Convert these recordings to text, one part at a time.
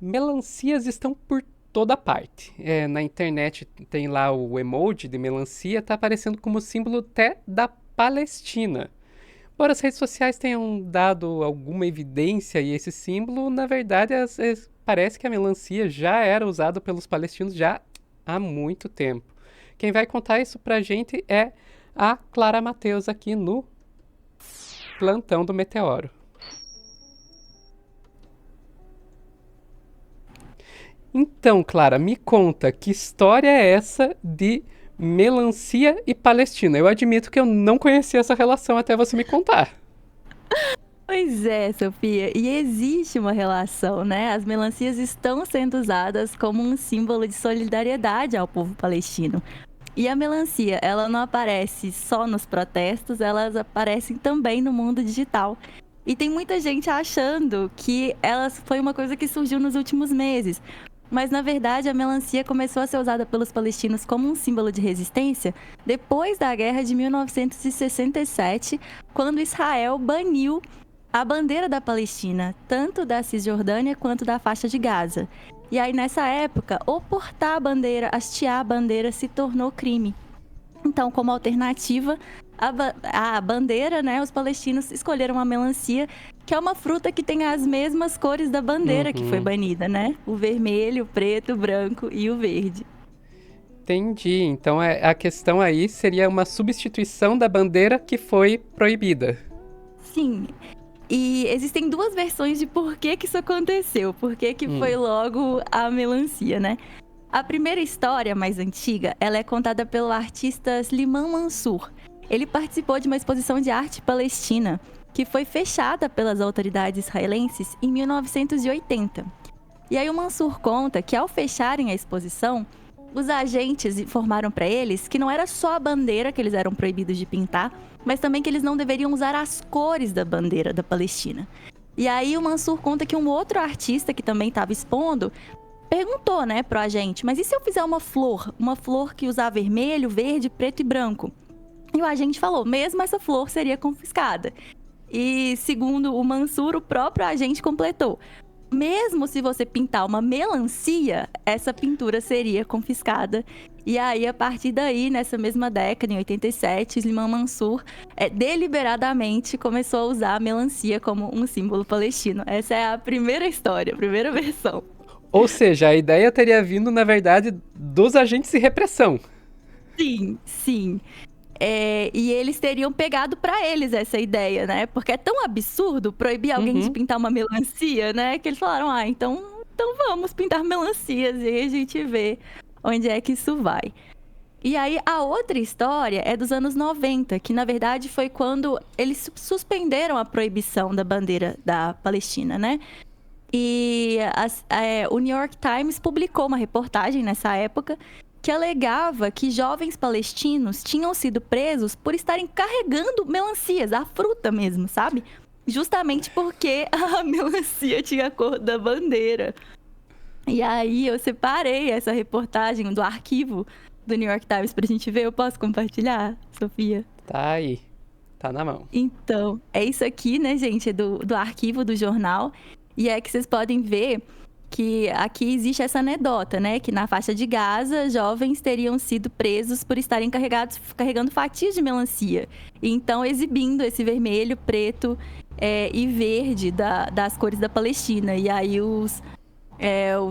Melancias estão por toda parte. Na internet tem lá o emoji de melancia, tá aparecendo como símbolo até da Palestina. Embora as redes sociais tenham dado alguma evidência e esse símbolo, na verdade, parece que a melancia já era usada pelos palestinos já há muito tempo. Quem vai contar isso pra gente é a Clara Mateus aqui no Plantão do Meteoro. Então, Clara, me conta, que história é essa de melancia e Palestina? Eu admito que eu não conhecia essa relação até você me contar. Pois é, Sofia, e existe uma relação, né? As melancias estão sendo usadas como um símbolo de solidariedade ao povo palestino. E a melancia, ela não aparece só nos protestos, elas aparecem também no mundo digital. E tem muita gente achando que elas foi uma coisa que surgiu nos últimos meses. Mas na verdade, a melancia começou a ser usada pelos palestinos como um símbolo de resistência depois da guerra de 1967, quando Israel baniu a bandeira da Palestina, tanto da Cisjordânia quanto da faixa de Gaza. E aí, nessa época, o portar a bandeira, hastear a bandeira, se tornou crime. Então, como alternativa à bandeira, né, os palestinos escolheram a melancia, que é uma fruta que tem as mesmas cores da bandeira que foi Uhum. banida, né? O vermelho, o preto, o branco e o verde. Entendi. Então a questão aí seria uma substituição da bandeira que foi proibida. Sim. E existem duas versões de por que isso aconteceu, por que foi Hum. logo a melancia, né? A primeira história, mais antiga, ela é contada pelo artista Slimane Mansour. Ele participou de uma exposição de arte palestina, que foi fechada pelas autoridades israelenses em 1980. E aí o Mansour conta que ao fecharem a exposição, os agentes informaram para eles que não era só a bandeira que eles eram proibidos de pintar, mas também que eles não deveriam usar as cores da bandeira da Palestina. E aí o Mansour conta que um outro artista que também estava expondo perguntou, né, pro agente, mas e se eu fizer uma flor que usar vermelho, verde, preto e branco? E o agente falou, mesmo essa flor seria confiscada. E segundo o Mansour, o próprio agente completou, mesmo se você pintar uma melancia, essa pintura seria confiscada. E aí, a partir daí, nessa mesma década, em 87, Slimane Mansour deliberadamente começou a usar a melancia como um símbolo palestino. Essa é a primeira história, a primeira versão. Ou seja, a ideia teria vindo, na verdade, dos agentes de repressão. Sim, sim. E eles teriam pegado pra eles essa ideia, né? Porque é tão absurdo proibir alguém de Uhum. pintar uma melancia, né? Que eles falaram, então vamos pintar melancias. E aí a gente vê onde é que isso vai. E aí a outra história é dos anos 90, que na verdade foi quando eles suspenderam a proibição da bandeira da Palestina, né? E o New York Times publicou uma reportagem nessa época que alegava que jovens palestinos tinham sido presos por estarem carregando melancias, a fruta mesmo, sabe? Justamente porque a melancia tinha a cor da bandeira. E aí eu separei essa reportagem do arquivo do New York Times pra gente ver. Eu posso compartilhar, Sofia? Tá aí. Tá na mão. Então, é isso aqui, né, gente? É do arquivo do jornal. E é que vocês podem ver que aqui existe essa anedota, né? Que na faixa de Gaza, jovens teriam sido presos por estarem carregando fatias de melancia. E então exibindo esse vermelho, preto e verde das cores da Palestina. E aí os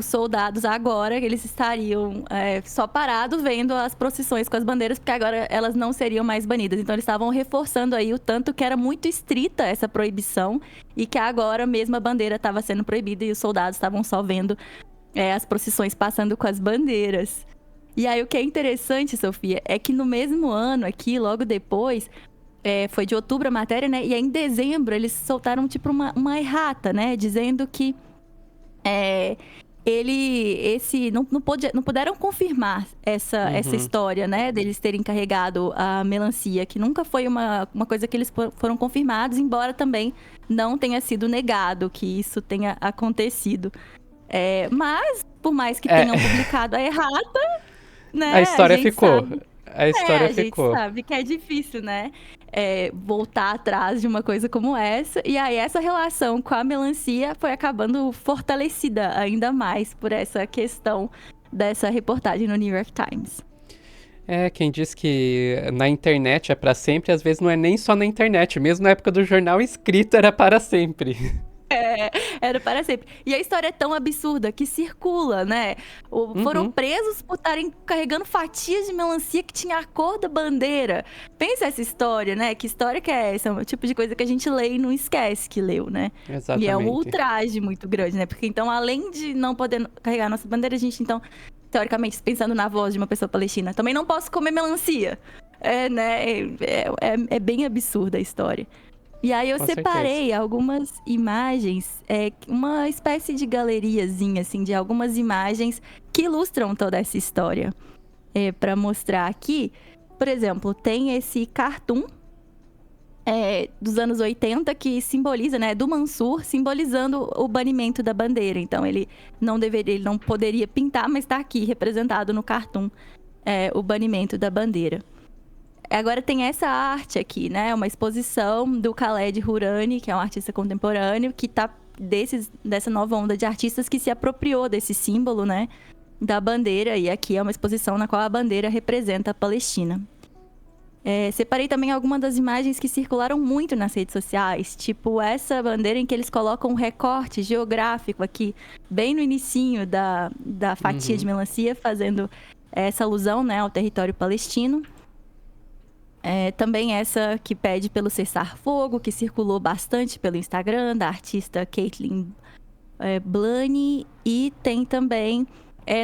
soldados agora, eles estariam só parados vendo as procissões com as bandeiras, porque agora elas não seriam mais banidas. Então eles estavam reforçando aí o tanto que era muito estrita essa proibição e que agora mesmo a bandeira estava sendo proibida e os soldados estavam só vendo as procissões passando com as bandeiras. E aí o que é interessante, Sofia, é que no mesmo ano aqui, logo depois, foi de outubro a matéria, né? E aí em dezembro eles soltaram tipo uma errata, né? Dizendo que não puderam confirmar essa Uhum. história, né, deles terem carregado a melancia, que nunca foi uma coisa que eles foram confirmados, embora também não tenha sido negado que isso tenha acontecido. Mas, por mais que É, tenham publicado a errata, a né, a história gente ficou. sabe. a história A gente ficou. sabe que é difícil, né? Voltar atrás de uma coisa como essa. E aí, essa relação com a melancia foi acabando fortalecida ainda mais por essa questão dessa reportagem no New York Times. Quem diz que na internet é pra sempre, às vezes não é nem só na internet, mesmo na época do jornal escrito era para sempre. Era para sempre. E a história é tão absurda que circula, né? Foram Uhum. presos por estarem carregando fatias de melancia que tinha a cor da bandeira. Pensa essa história, né? Que história que é essa? É o tipo de coisa que a gente lê e não esquece que leu, né? E é um Exatamente. ultraje muito grande, né? Porque então, além de não poder carregar nossa bandeira, a gente então, teoricamente, pensando na voz de uma pessoa palestina, também não posso comer melancia. Né? É bem absurda a história. E aí eu Com certeza. separei algumas imagens, uma espécie de galeriazinha, assim, de algumas imagens que ilustram toda essa história. Para mostrar aqui, por exemplo, tem esse cartoon dos anos 80 que simboliza, né, do Mansur, simbolizando o banimento da bandeira. Então ele não poderia pintar, mas está aqui representado no cartoon o banimento da bandeira. Agora tem essa arte aqui, né? Uma exposição do Khaled Hurani, que é um artista contemporâneo, que tá dessa nova onda de artistas que se apropriou desse símbolo, né? Da bandeira. E aqui é uma exposição na qual a bandeira representa a Palestina. Separei também algumas das imagens que circularam muito nas redes sociais, tipo essa bandeira em que eles colocam um recorte geográfico aqui, bem no inicinho da fatia de melancia, fazendo essa alusão, né, ao território palestino. Também essa que pede pelo cessar-fogo, que circulou bastante pelo Instagram, da artista Caitlin Blunny. E tem também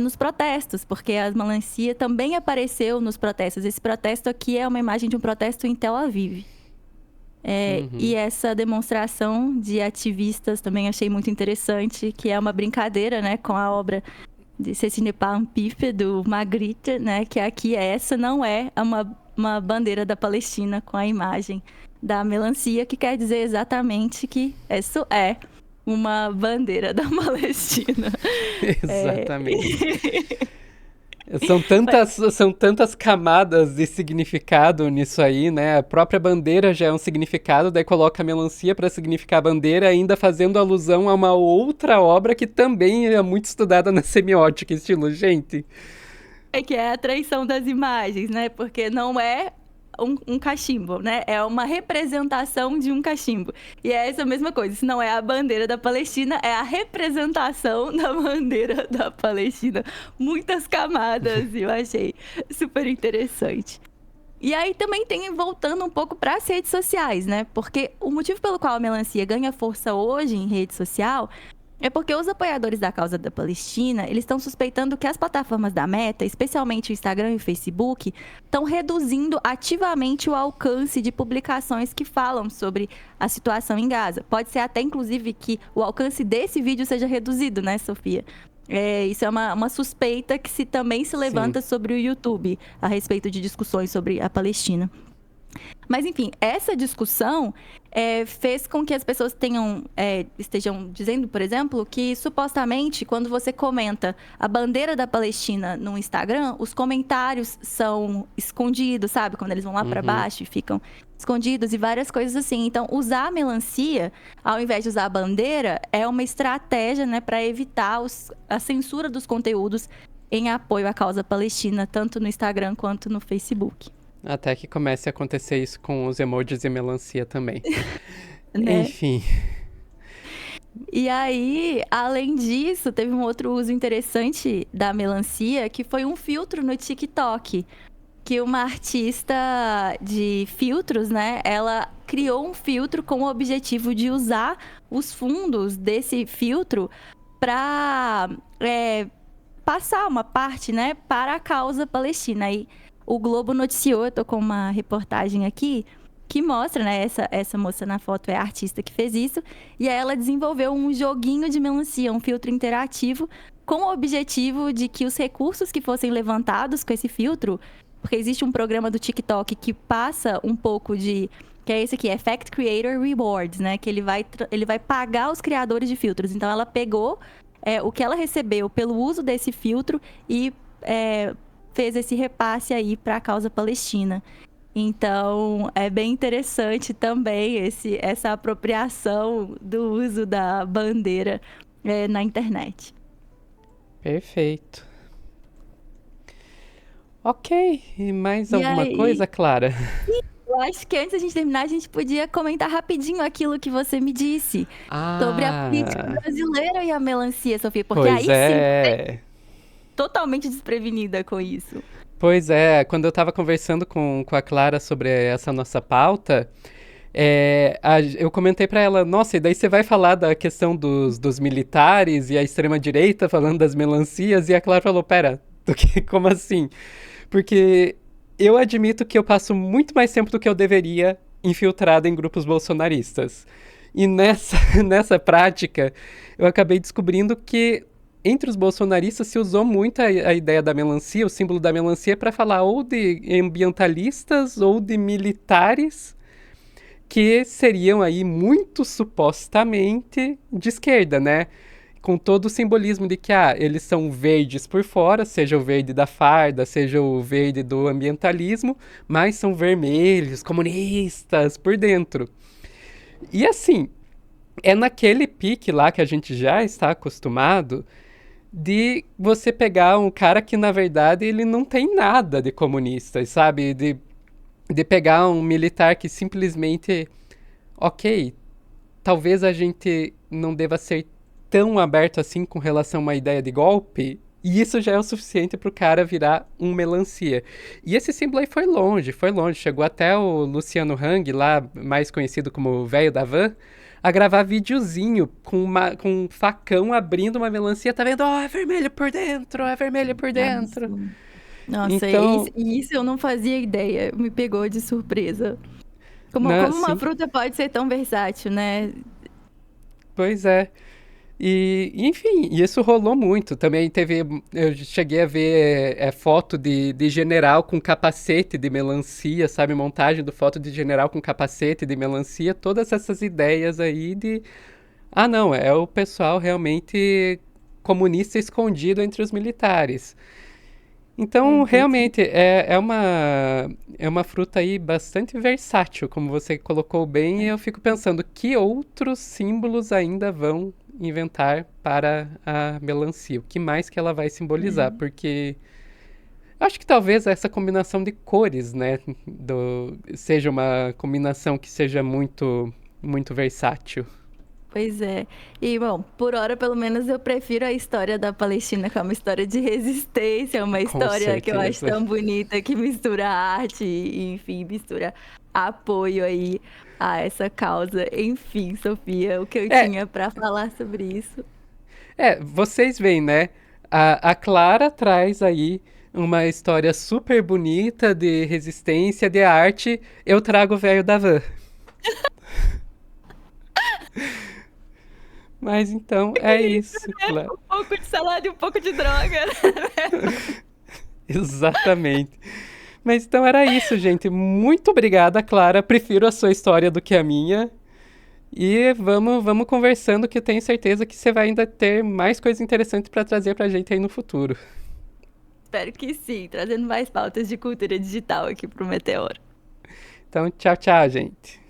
nos protestos, porque a melancia também apareceu nos protestos. Esse protesto aqui é uma imagem de um protesto em Tel Aviv. E essa demonstração de ativistas também achei muito interessante, que é uma brincadeira, né, com a obra de Cécile Pampife, do Magritte, né, que aqui essa não é uma bandeira da Palestina com a imagem da melancia, que quer dizer exatamente que isso é uma bandeira da Palestina. Exatamente. São tantas camadas de significado nisso aí, né? A própria bandeira já é um significado, daí coloca a melancia para significar a bandeira, ainda fazendo alusão a uma outra obra que também é muito estudada na semiótica, estilo, gente. Que é a traição das imagens, né? Porque não é um cachimbo, né? É uma representação de um cachimbo. E é essa mesma coisa. Se não é a bandeira da Palestina, é a representação da bandeira da Palestina. Muitas camadas, eu achei super interessante. E aí também tem, voltando um pouco para as redes sociais, né? Porque o motivo pelo qual a melancia ganha força hoje em rede social é porque os apoiadores da causa da Palestina, eles estão suspeitando que as plataformas da Meta, especialmente o Instagram e o Facebook, estão reduzindo ativamente o alcance de publicações que falam sobre a situação em Gaza. Pode ser até, inclusive, que o alcance desse vídeo seja reduzido, né, Sofia? Isso é uma suspeita que também se levanta sobre o YouTube, a respeito de discussões sobre a Palestina. Mas, enfim, essa discussão fez com que as pessoas estejam dizendo, por exemplo, que supostamente quando você comenta a bandeira da Palestina no Instagram, os comentários são escondidos, sabe? Quando eles vão lá para baixo e ficam escondidos e várias coisas assim. Então, usar a melancia, ao invés de usar a bandeira, é uma estratégia, né, para evitar a censura dos conteúdos em apoio à causa palestina, tanto no Instagram quanto no Facebook. Até que comece a acontecer isso com os emojis e melancia também. Né? Enfim. E aí, além disso, teve um outro uso interessante da melancia, que foi um filtro no TikTok. Que uma artista de filtros, né? Ela criou um filtro com o objetivo de usar os fundos desse filtro para passar uma parte, né, para a causa palestina. E o Globo noticiou, eu tô com uma reportagem aqui, que mostra, né, essa moça na foto é a artista que fez isso, e aí ela desenvolveu um joguinho de melancia, um filtro interativo, com o objetivo de que os recursos que fossem levantados com esse filtro, porque existe um programa do TikTok que passa um pouco de, que é esse aqui, Effect Creator Rewards, né, que ele vai pagar os criadores de filtros. Então ela pegou o que ela recebeu pelo uso desse filtro e fez esse repasse aí para a causa palestina. Então, é bem interessante também essa apropriação do uso da bandeira na internet. Perfeito. Ok, e mais E alguma aí, coisa, Clara? eu acho que antes da gente terminar, a gente podia comentar rapidinho aquilo que você me disse sobre a política Ah, brasileira e a melancia, Sofia, porque pois aí sim, é. totalmente desprevenida com isso. Pois é, quando eu estava conversando com a Clara sobre essa nossa pauta, eu comentei para ela, nossa, e daí você vai falar da questão dos militares e a extrema-direita falando das melancias, e a Clara falou, pera, como assim? Porque eu admito que eu passo muito mais tempo do que eu deveria infiltrado em grupos bolsonaristas. E nessa prática, eu acabei descobrindo que entre os bolsonaristas se usou muito a ideia da melancia, o símbolo da melancia, para falar ou de ambientalistas ou de militares que seriam aí muito supostamente de esquerda, né? Com todo o simbolismo de que eles são verdes por fora, seja o verde da farda, seja o verde do ambientalismo, mas são vermelhos, comunistas por dentro. E assim, é naquele pique lá que a gente já está acostumado de você pegar um cara que na verdade ele não tem nada de comunista, sabe? De pegar um militar que simplesmente, ok, talvez a gente não deva ser tão aberto assim com relação a uma ideia de golpe, e isso já é o suficiente para o cara virar um melancia. E esse símbolo aí foi longe. Chegou até o Luciano Hang, lá mais conhecido como o velho da van, a gravar videozinho com um facão abrindo uma melancia, tá vendo? Oh, é vermelho por dentro, é vermelho por dentro. Nossa, Então, isso eu não fazia ideia, me pegou de surpresa. Como uma assim, fruta pode ser tão versátil, né? pois é. E, enfim, isso rolou muito. Também teve. Eu cheguei a ver foto de general com capacete de melancia, sabe? Montagem do foto de general com capacete de melancia. Todas essas ideias aí de. Ah, não, é o pessoal realmente comunista escondido entre os militares. É Então, bem... realmente, é uma fruta aí bastante versátil, como você colocou bem, e eu fico pensando que outros símbolos ainda vão inventar para a melancia, o que mais que ela vai simbolizar, é. porque eu acho que talvez essa combinação de cores, né, seja uma combinação que seja muito versátil. Pois é. E, bom, por hora, pelo menos, eu prefiro a história da Palestina, que é uma história de resistência, uma Com história que eu acho certeza. tão bonita, que mistura arte, e, enfim, mistura apoio aí a essa causa. Enfim, Sofia, o que eu É, tinha para falar sobre isso. vocês veem, né? A Clara traz aí uma história super bonita de resistência, de arte. Eu trago o velho da van. Mas então é isso, Clara. Um pouco de salada e um pouco de droga. Exatamente. Mas então era isso, gente. Muito obrigada, Clara. Prefiro a sua história do que a minha. E vamos conversando, que eu tenho certeza que você vai ainda ter mais coisas interessantes para trazer pra gente aí no futuro. Espero que sim, trazendo mais pautas de cultura digital aqui pro Meteoro. Então, tchau, tchau, gente.